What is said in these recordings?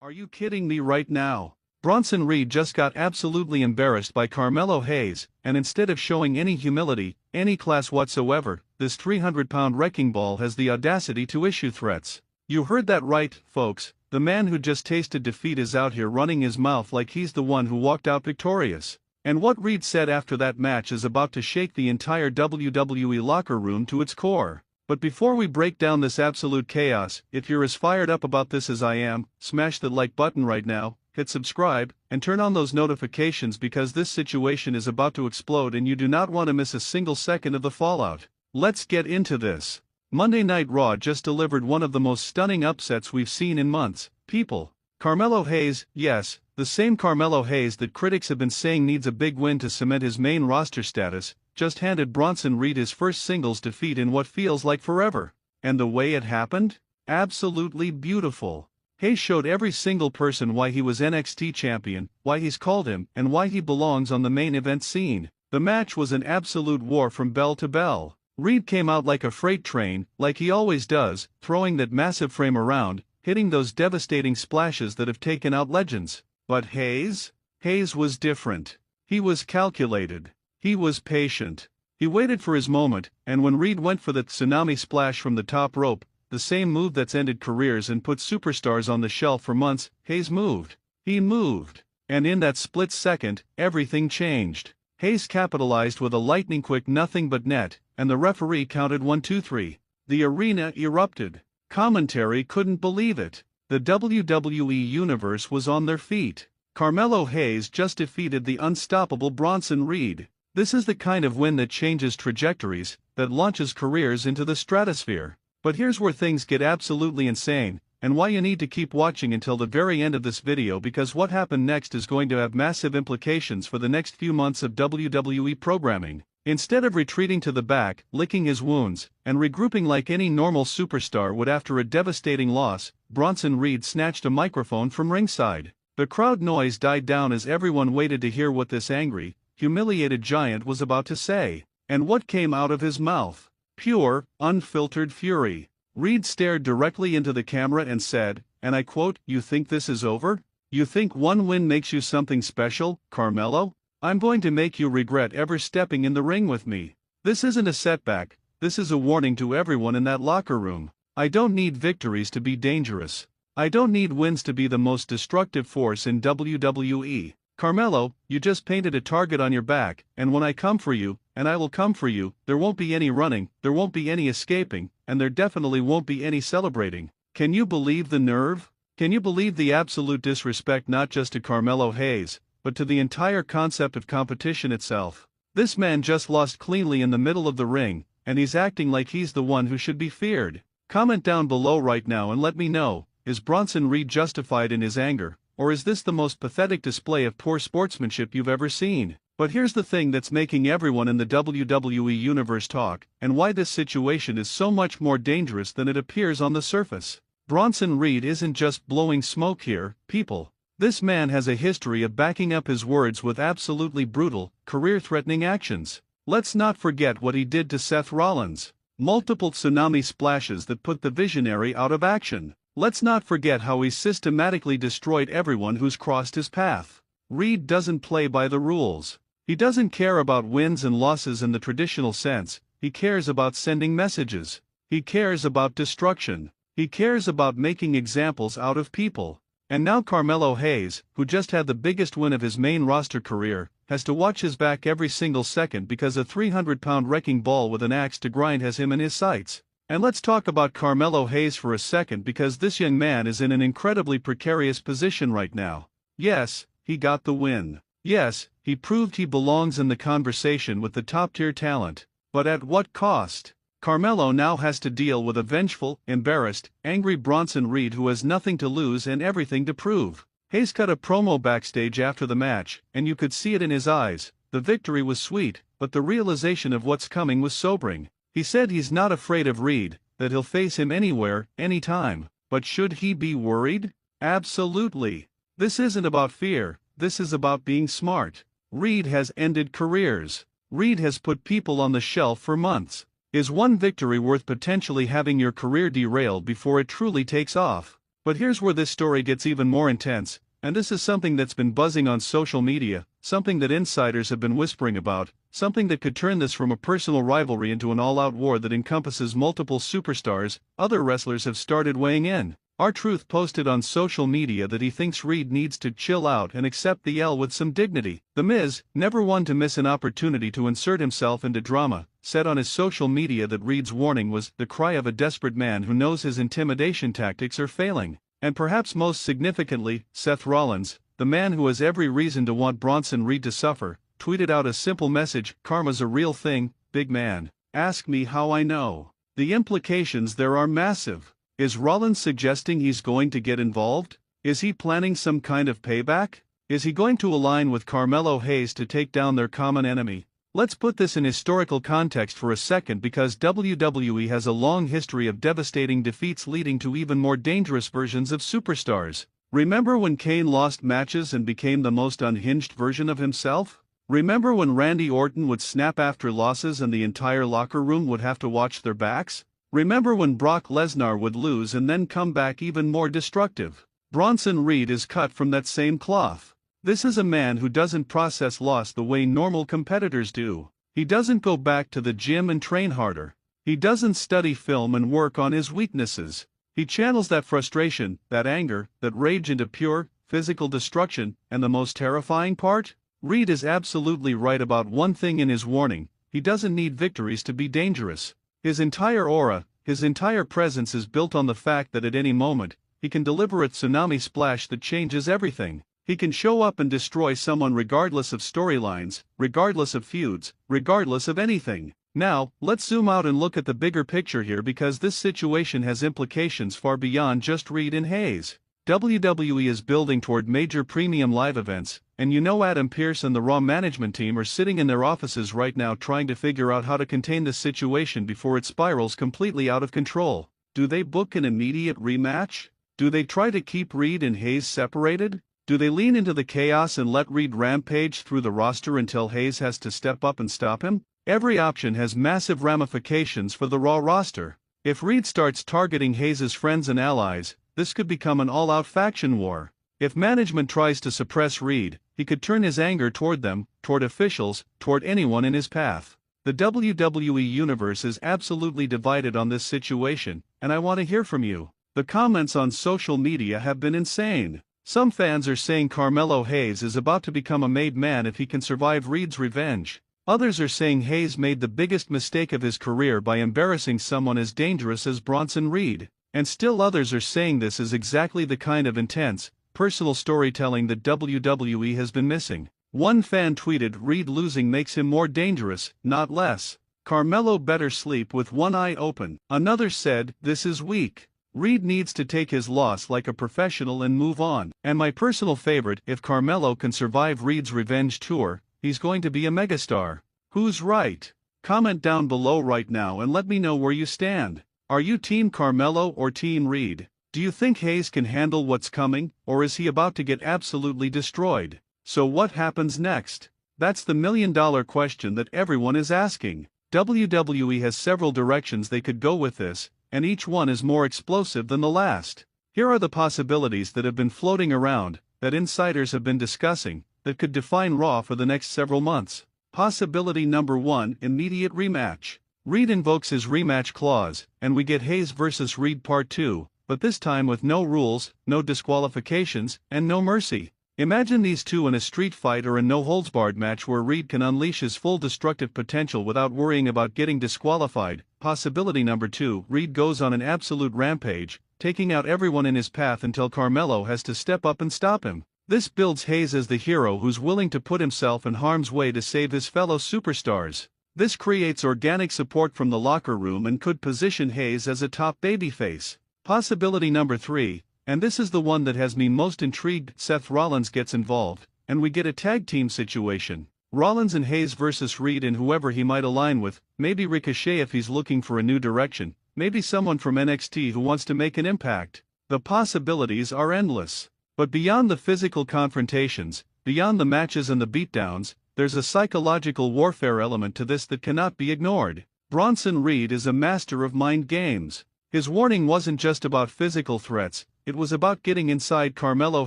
Are you kidding me right now? Bronson Reed just got absolutely embarrassed by Carmelo Hayes, and instead of showing any humility, any class whatsoever, this 300-pound wrecking ball has the audacity to issue threats. You heard that right, folks. The man who just tasted defeat is out here running his mouth like he's the one who walked out victorious. And what Reed said after that match is about to shake the entire WWE locker room to its core. But before we break down this absolute chaos, if you're as fired up about this as I am, smash the like button right now, hit subscribe, and turn on those notifications because this situation is about to explode and you do not want to miss a single second of the fallout. Let's get into this. Monday Night Raw just delivered one of the most stunning upsets we've seen in months, people. Carmelo Hayes, yes, the same Carmelo Hayes that critics have been saying needs a big win to cement his main roster status, just handed Bronson Reed his first singles defeat in what feels like forever. And the way it happened? Absolutely beautiful. Hayes showed every single person why he was NXT champion, why he's called him, and why he belongs on the main event scene. The match was an absolute war from bell to bell. Reed came out like a freight train, like he always does, throwing that massive frame around, hitting those devastating splashes that have taken out legends. But Hayes? Hayes was different. He was calculated. He was patient. He waited for his moment, and when Reed went for the tsunami splash from the top rope, the same move that's ended careers and put superstars on the shelf for months, Hayes moved. He moved. And in that split second, everything changed. Hayes capitalized with a lightning-quick nothing but net, and the referee counted 1, 2, 3. The arena erupted. Commentary couldn't believe it. The WWE Universe was on their feet. Carmelo Hayes just defeated the unstoppable Bronson Reed. This is the kind of win that changes trajectories, that launches careers into the stratosphere. But here's where things get absolutely insane, and why you need to keep watching until the very end of this video because what happened next is going to have massive implications for the next few months of WWE programming. Instead of retreating to the back, licking his wounds, and regrouping like any normal superstar would after a devastating loss, Bronson Reed snatched a microphone from ringside. The crowd noise died down as everyone waited to hear what this angry, humiliated giant was about to say. And what came out of his mouth? Pure, unfiltered fury. Reed stared directly into the camera and said, and I quote, "You think this is over? You think one win makes you something special, Carmelo? I'm going to make you regret ever stepping in the ring with me. This isn't a setback, this is a warning to everyone in that locker room. I don't need victories to be dangerous. I don't need wins to be the most destructive force in WWE. Carmelo, you just painted a target on your back, and when I come for you, and I will come for you, there won't be any running, there won't be any escaping, and there definitely won't be any celebrating." Can you believe the nerve? Can you believe the absolute disrespect not just to Carmelo Hayes, but to the entire concept of competition itself? This man just lost cleanly in the middle of the ring, and he's acting like he's the one who should be feared. Comment down below right now and let me know, is Bronson Reed justified in his anger, or is this the most pathetic display of poor sportsmanship you've ever seen? But here's the thing that's making everyone in the WWE Universe talk, and why this situation is so much more dangerous than it appears on the surface. Bronson Reed isn't just blowing smoke here, people. This man has a history of backing up his words with absolutely brutal, career-threatening actions. Let's not forget what he did to Seth Rollins. Multiple tsunami splashes that put the visionary out of action. Let's not forget how he systematically destroyed everyone who's crossed his path. Reed doesn't play by the rules. He doesn't care about wins and losses in the traditional sense, he cares about sending messages. He cares about destruction. He cares about making examples out of people. And now Carmelo Hayes, who just had the biggest win of his main roster career, has to watch his back every single second because a 300-pound wrecking ball with an axe to grind has him in his sights. And let's talk about Carmelo Hayes for a second because this young man is in an incredibly precarious position right now. Yes, he got the win. Yes, he proved he belongs in the conversation with the top-tier talent. But at what cost? Carmelo now has to deal with a vengeful, embarrassed, angry Bronson Reed who has nothing to lose and everything to prove. Hayes cut a promo backstage after the match, and you could see it in his eyes. The victory was sweet, but the realization of what's coming was sobering. He said he's not afraid of Reed, that he'll face him anywhere, anytime. But should he be worried? Absolutely. This isn't about fear, this is about being smart. Reed has ended careers. Reed has put people on the shelf for months. Is one victory worth potentially having your career derailed before it truly takes off? But here's where this story gets even more intense, and this is something that's been buzzing on social media, something that insiders have been whispering about, something that could turn this from a personal rivalry into an all-out war that encompasses multiple superstars. Other wrestlers have started weighing in. R-Truth posted on social media that he thinks Reed needs to chill out and accept the L with some dignity. The Miz, never one to miss an opportunity to insert himself into drama, said on his social media that Reed's warning was the cry of a desperate man who knows his intimidation tactics are failing. And perhaps most significantly, Seth Rollins, the man who has every reason to want Bronson Reed to suffer, tweeted out a simple message: "Karma's a real thing, big man. Ask me how I know." The implications there are massive. Is Rollins suggesting he's going to get involved? Is he planning some kind of payback? Is he going to align with Carmelo Hayes to take down their common enemy? Let's put this in historical context for a second, because WWE has a long history of devastating defeats leading to even more dangerous versions of superstars. Remember when Kane lost matches and became the most unhinged version of himself? Remember when Randy Orton would snap after losses and the entire locker room would have to watch their backs? Remember when Brock Lesnar would lose and then come back even more destructive? Bronson Reed is cut from that same cloth. This is a man who doesn't process loss the way normal competitors do. He doesn't go back to the gym and train harder. He doesn't study film and work on his weaknesses. He channels that frustration, that anger, that rage into pure, physical destruction, and the most terrifying part? Reed is absolutely right about one thing in his warning: he doesn't need victories to be dangerous. His entire aura, his entire presence is built on the fact that at any moment, he can deliver a tsunami splash that changes everything. He can show up and destroy someone regardless of storylines, regardless of feuds, regardless of anything. Now, let's zoom out and look at the bigger picture here, because this situation has implications far beyond just Reed and Hayes. WWE is building toward major premium live events, and you know Adam Pearce and the Raw management team are sitting in their offices right now trying to figure out how to contain this situation before it spirals completely out of control. Do they book an immediate rematch? Do they try to keep Reed and Hayes separated? Do they lean into the chaos and let Reed rampage through the roster until Hayes has to step up and stop him? Every option has massive ramifications for the Raw roster. If Reed starts targeting Hayes' friends and allies, this could become an all-out faction war. If management tries to suppress Reed, he could turn his anger toward them, toward officials, toward anyone in his path. The WWE universe is absolutely divided on this situation, and I want to hear from you. The comments on social media have been insane. Some fans are saying Carmelo Hayes is about to become a made man if he can survive Reed's revenge. Others are saying Hayes made the biggest mistake of his career by embarrassing someone as dangerous as Bronson Reed. And still others are saying this is exactly the kind of intense, personal storytelling that WWE has been missing. One fan tweeted, "Reed losing makes him more dangerous, not less. Carmelo better sleep with one eye open." Another said, "This is weak. Reed needs to take his loss like a professional and move on." And my personal favorite: if Carmelo can survive Reed's revenge tour, he's going to be a megastar. Who's right? Comment down below right now and let me know where you stand. Are you Team Carmelo or Team Reed? Do you think Hayes can handle what's coming, or is he about to get absolutely destroyed? So what happens next? That's the million-dollar question that everyone is asking. WWE has several directions they could go with this, and each one is more explosive than the last. Here are the possibilities that have been floating around, that insiders have been discussing, that could define Raw for the next several months. Possibility number 1: immediate rematch. Reed invokes his rematch clause, and we get Hayes vs. Reed Part 2, but this time with no rules, no disqualifications, and no mercy. Imagine these two in a street fight or a no-holds-barred match where Reed can unleash his full destructive potential without worrying about getting disqualified. Possibility number 2: Reed goes on an absolute rampage, taking out everyone in his path until Carmelo has to step up and stop him. This builds Hayes as the hero who's willing to put himself in harm's way to save his fellow superstars. This creates organic support from the locker room and could position Hayes as a top babyface. Possibility number 3, and this is the one that has me most intrigued: Seth Rollins gets involved, and we get a tag team situation. Rollins and Hayes versus Reed and whoever he might align with, maybe Ricochet if he's looking for a new direction, maybe someone from NXT who wants to make an impact. The possibilities are endless. But beyond the physical confrontations, beyond the matches and the beatdowns, there's a psychological warfare element to this that cannot be ignored. Bronson Reed is a master of mind games. His warning wasn't just about physical threats, it was about getting inside Carmelo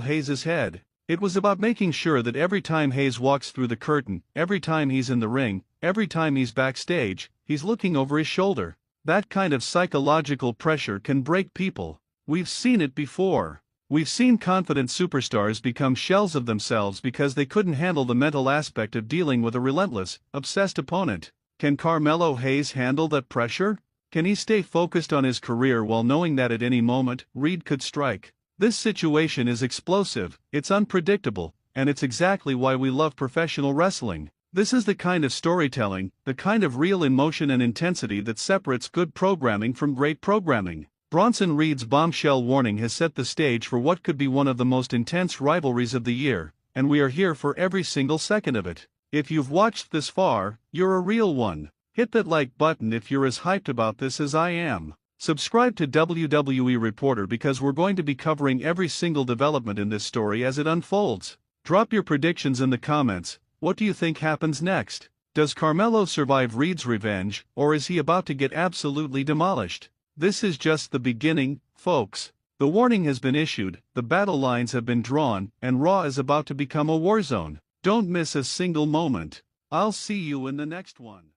Hayes' head. It was about making sure that every time Hayes walks through the curtain, every time he's in the ring, every time he's backstage, he's looking over his shoulder. That kind of psychological pressure can break people. We've seen it before. We've seen confident superstars become shells of themselves because they couldn't handle the mental aspect of dealing with a relentless, obsessed opponent. Can Carmelo Hayes handle that pressure? Can he stay focused on his career while knowing that at any moment, Reed could strike? This situation is explosive, it's unpredictable, and it's exactly why we love professional wrestling. This is the kind of storytelling, the kind of real emotion and intensity that separates good programming from great programming. Bronson Reed's Bombshell warning has set the stage for what could be one of the most intense rivalries of the year, and we are here for every single second of it. If you've watched this far, you're a real one. Hit that like button if you're as hyped about this as I am. Subscribe to WWE Reporter because we're going to be covering every single development in this story as it unfolds. Drop your predictions in the comments. What do you think happens next? Does Carmelo survive Reed's revenge, or is he about to get absolutely demolished? This is just the beginning, folks. The warning has been issued, the battle lines have been drawn, and Raw is about to become a war zone. Don't miss a single moment. I'll see you in the next one.